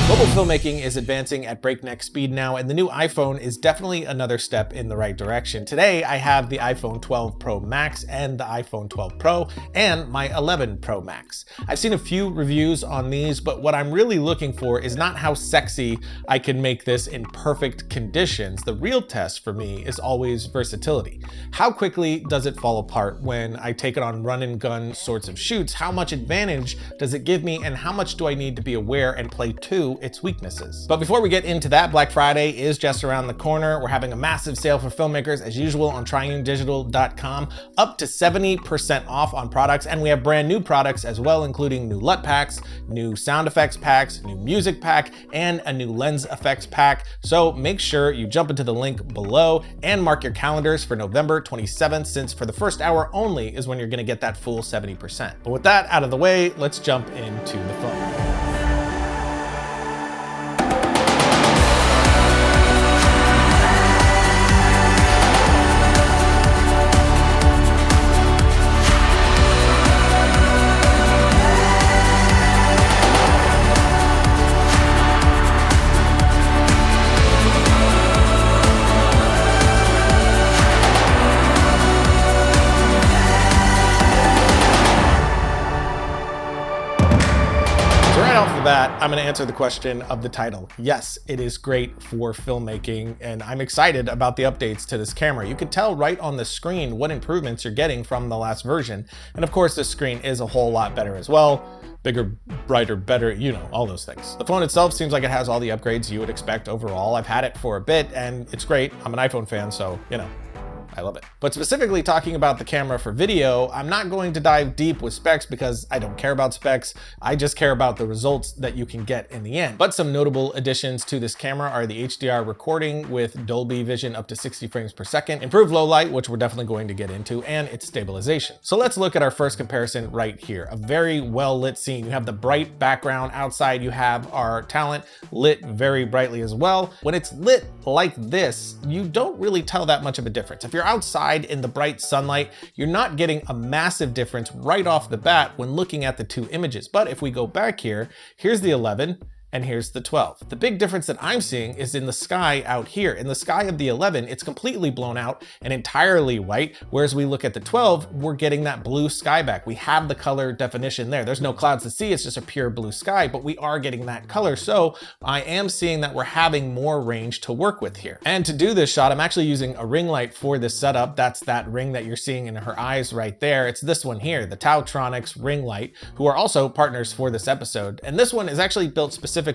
Mobile filmmaking is advancing at breakneck speed now, and the new iPhone is definitely another step in the right direction. Today, I have the iPhone 12 Pro Max and the iPhone 12 Pro and my 11 Pro Max. I've seen a few reviews on these, but what I'm really looking for is not how sexy I can make this in perfect conditions. The real test for me is always versatility. How quickly does it fall apart when I take it on run and gun sorts of shoots? How much advantage does it give me, and how much do I need to be aware and play to its weaknesses? But before we get into that, Black Friday is just around the corner. We're having a massive sale for filmmakers as usual on triunedigital.com, up to 70% off on products, and we have brand new products as well, including new LUT packs, new sound effects packs, new music pack, and a new lens effects pack. So make sure you jump into the link below and mark your calendars for November 27th, since for the first hour only is when you're gonna get that full 70%. But with that out of the way, let's jump into the phone. I'm going to answer the question of the title. Yes, it is great for filmmaking, and I'm excited about the updates to this camera. You can tell right on the screen what improvements you're getting from the last version. And of course, this screen is a whole lot better as well. Bigger, brighter, better, you know, all those things. The phone itself seems like it has all the upgrades you would expect overall. I've had it for a bit and it's great. I'm an iPhone fan, so, you know, I love it. But specifically talking about the camera for video, I'm not going to dive deep with specs because I don't care about specs. I just care about the results that you can get in the end. But some notable additions to this camera are the HDR recording with Dolby Vision up to 60 frames per second, improved low light, which we're definitely going to get into, and its stabilization. So let's look at our first comparison right here. A very well lit scene. You have the bright background outside. You have our talent lit very brightly as well. When it's lit like this, you don't really tell that much of a difference. If you're outside in the bright sunlight, you're not getting a massive difference right off the bat when looking at the two images. But if we go back here, here's the 11 and here's the 12. The big difference that I'm seeing is in the sky out here. In the sky of the 11, it's completely blown out and entirely white, whereas we look at the 12, we're getting that blue sky back. We have the color definition there. There's no clouds to see, it's just a pure blue sky, but we are getting that color. So I am seeing that we're having more range to work with here. And to do this shot, I'm actually using a ring light for this setup. That's that ring that you're seeing in her eyes right there. It's this one here, the Tautronics ring light, who are also partners for this episode. And this one is actually built specifically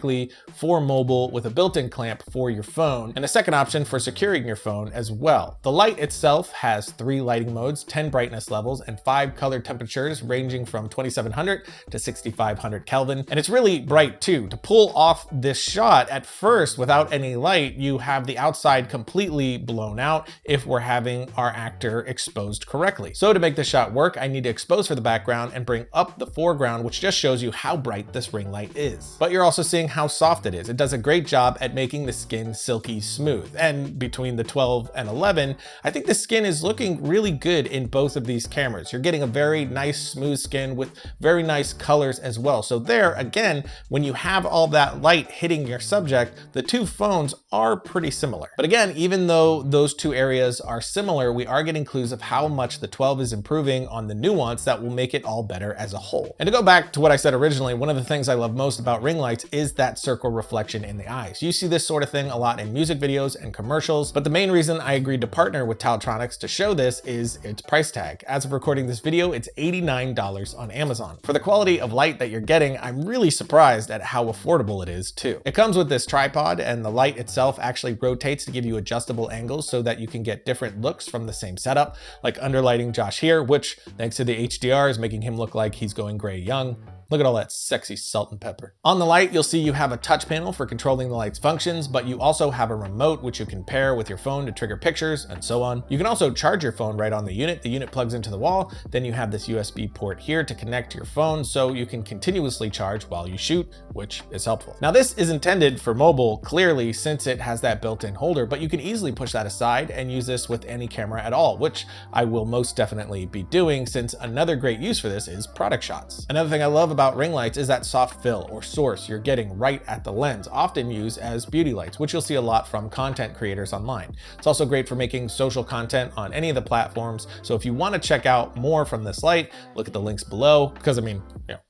for mobile with a built-in clamp for your phone and a second option for securing your phone as well. The light itself has 3 lighting modes, 10 brightness levels, and 5 color temperatures ranging from 2700 to 6500 Kelvin. And it's really bright too. To pull off this shot at first without any light, you have the outside completely blown out if we're having our actor exposed correctly. So to make this shot work, I need to expose for the background and bring up the foreground, which just shows you how bright this ring light is. But you're also seeing how soft it is. It does a great job at making the skin silky smooth. And between the 12 and 11, I think the skin is looking really good in both of these cameras. You're getting a very nice smooth skin with very nice colors as well. So there, again, when you have all that light hitting your subject, the two phones are pretty similar. But again, even though those two areas are similar, we are getting clues of how much the 12 is improving on the nuance that will make it all better as a whole. And to go back to what I said originally, one of the things I love most about ring lights is that circle reflection in the eyes. You see this sort of thing a lot in music videos and commercials, but the main reason I agreed to partner with Tautronics to show this is its price tag. As of recording this video, it's $89 on Amazon. For the quality of light that you're getting, I'm really surprised at how affordable it is too. It comes with this tripod, and the light itself actually rotates to give you adjustable angles so that you can get different looks from the same setup, like underlighting Josh here, which thanks to the HDR is making him look like he's going gray young. Look at all that sexy salt and pepper. On the light, you'll see you have a touch panel for controlling the light's functions, but you also have a remote which you can pair with your phone to trigger pictures and so on. You can also charge your phone right on the unit. The unit plugs into the wall. Then you have this USB port here to connect to your phone so you can continuously charge while you shoot, which is helpful. Now this is intended for mobile, clearly, since it has that built-in holder, but you can easily push that aside and use this with any camera at all, which I will most definitely be doing, since another great use for this is product shots. Another thing I love about about ring lights is that soft fill or source you're getting right at the lens, often used as beauty lights, which you'll see a lot from content creators online. It's also great for making social content on any of the platforms. So if you want to check out more from this light, look at the links below, because I mean, you know,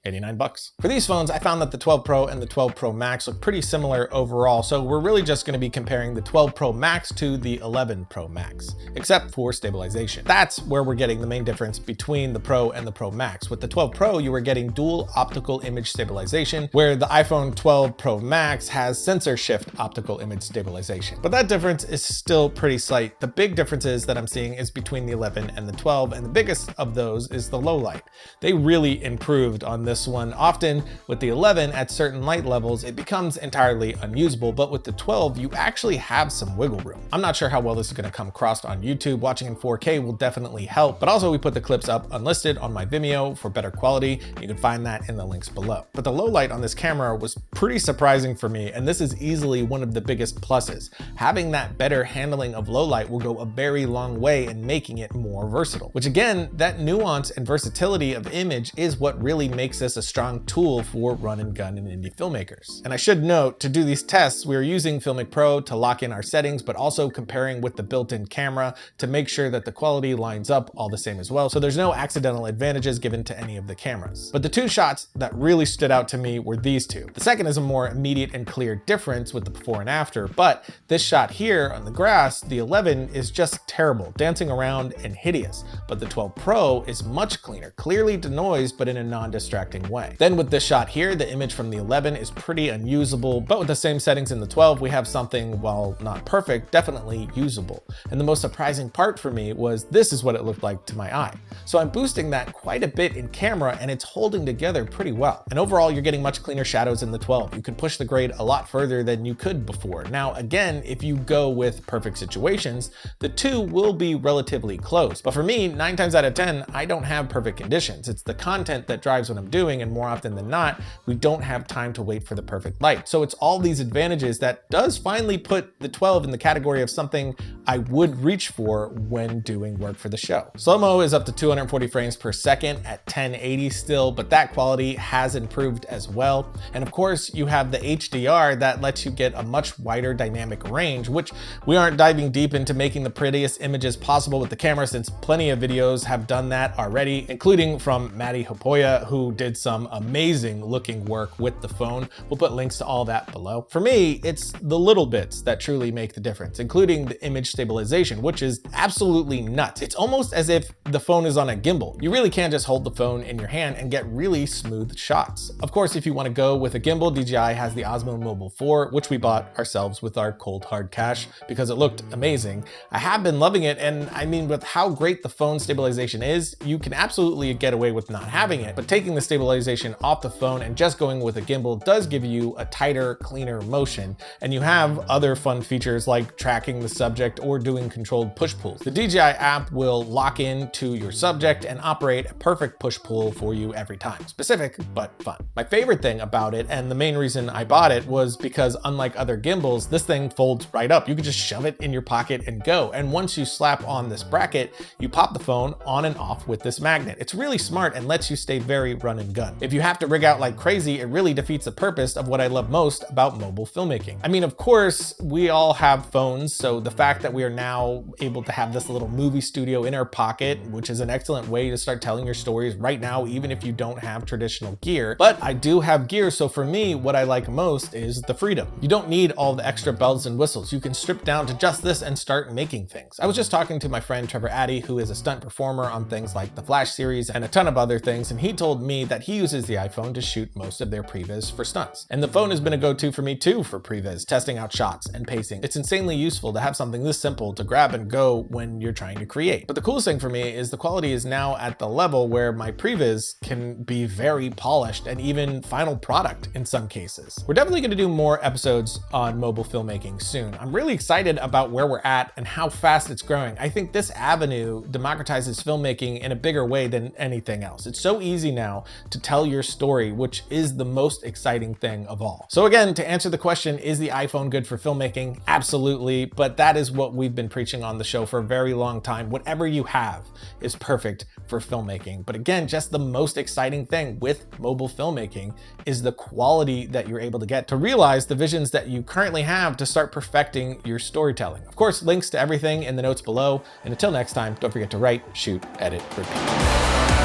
$89. For these phones, I found that the 12 Pro and the 12 Pro Max look pretty similar overall, so we're really just going to be comparing the 12 Pro Max to the 11 Pro Max, except for stabilization. That's where we're getting the main difference between the Pro and the Pro Max. With the 12 Pro, you were getting dual optical image stabilization, where the iPhone 12 Pro Max has sensor shift optical image stabilization. But that difference is still pretty slight. The big differences that I'm seeing is between the 11 and the 12, and the biggest of those is the low light. They really improved on this one. Often with the 11 at certain light levels, it becomes entirely unusable, but with the 12, you actually have some wiggle room. I'm not sure how well this is going to come across on YouTube. Watching in 4K will definitely help, but also we put the clips up unlisted on my Vimeo for better quality. You can find that in the links below. But the low light on this camera was pretty surprising for me, and this is easily one of the biggest pluses. Having that better handling of low light will go a very long way in making it more versatile, which again, that nuance and versatility of image is what really makes this a strong tool for run and gun and indie filmmakers. And I should note, to do these tests, we are using Filmic Pro to lock in our settings, but also comparing with the built-in camera to make sure that the quality lines up all the same as well, so there's no accidental advantages given to any of the cameras. But the two shots that really stood out to me were these two. The second is a more immediate and clear difference with the before and after, but this shot here on the grass, the 11 is just terrible, dancing around and hideous, but the 12 Pro is much cleaner, clearly denoised, but in a non-distracting way. Then with this shot here, the image from the 11 is pretty unusable, but with the same settings in the 12, we have something, while not perfect, definitely usable. And the most surprising part for me was this is what it looked like to my eye. So I'm boosting that quite a bit in camera, and it's holding together pretty well. And overall, you're getting much cleaner shadows in the 12. You can push the grade a lot further than you could before. Now, again, if you go with perfect situations, the two will be relatively close. But for me, 9 times out of 10, I don't have perfect conditions. It's the content that drives what I'm doing, and more often than not, we don't have time to wait for the perfect light. So it's all these advantages that does finally put the 12 in the category of something I would reach for when doing work for the show. Slow-mo is up to 240 frames per second at 1080 still, but that quality has improved as well. And of course, you have the HDR that lets you get a much wider dynamic range, which we aren't diving deep into making the prettiest images possible with the camera, since plenty of videos have done that already, including from Maddie Hopoya, who did some amazing looking work with the phone. We'll put links to all that below. For me, it's the little bits that truly make the difference, including the image stabilization, which is absolutely nuts. It's almost as if the phone is on a gimbal. You really can just hold the phone in your hand and get really smooth shots. Of course, if you want to go with a gimbal, DJI has the Osmo Mobile 4, which we bought ourselves with our cold hard cash because it looked amazing. I have been loving it, and I mean, with how great the phone stabilization is, you can absolutely get away with not having it, but taking the stabilization off the phone and just going with a gimbal does give you a tighter, cleaner motion, and you have other fun features like tracking the subject or doing controlled push-pulls. The DJI app will lock in to your subject and operate a perfect push-pull for you every time. Specific, but fun. My favorite thing about it, and the main reason I bought it, was because unlike other gimbals, this thing folds right up. You can just shove it in your pocket and go. And once you slap on this bracket, you pop the phone on and off with this magnet. It's really smart and lets you stay very run and gun. If you have to rig out like crazy, it really defeats the purpose of what I love most about mobile filmmaking. I mean, of course, we all have phones, so the fact that we are now able to have this little movie studio in our pocket, which is an excellent way to start telling your stories right now, even if you don't have traditional gear. But I do have gear, so for me, what I like most is the freedom. You don't need all the extra bells and whistles. You can strip down to just this and start making things. I was just talking to my friend Trevor Addy, who is a stunt performer on things like the Flash series and a ton of other things, and he told me that he uses the iPhone to shoot most of their previs for stunts. And the phone has been a go-to for me too for previs, testing out shots and pacing. It's insanely useful to have something this simple to grab and go when you're trying to create. But the coolest thing for me is the quality is now at the level where my previs can be very polished and even final product in some cases. We're definitely going to do more episodes on mobile filmmaking soon. I'm really excited about where we're at and how fast it's growing. I think this avenue democratizes filmmaking in a bigger way than anything else. It's so easy now to tell your story, which is the most exciting thing of all. So again, to answer the question, is the iPhone good for filmmaking? Absolutely, but that is what we've been preaching on the show for a very long time. Whatever you have is perfect for filmmaking. But again, just the most exciting thing with mobile filmmaking is the quality that you're able to get to realize the visions that you currently have to start perfecting your storytelling. Of course, links to everything in the notes below. And until next time, don't forget to write, shoot, edit, repeat.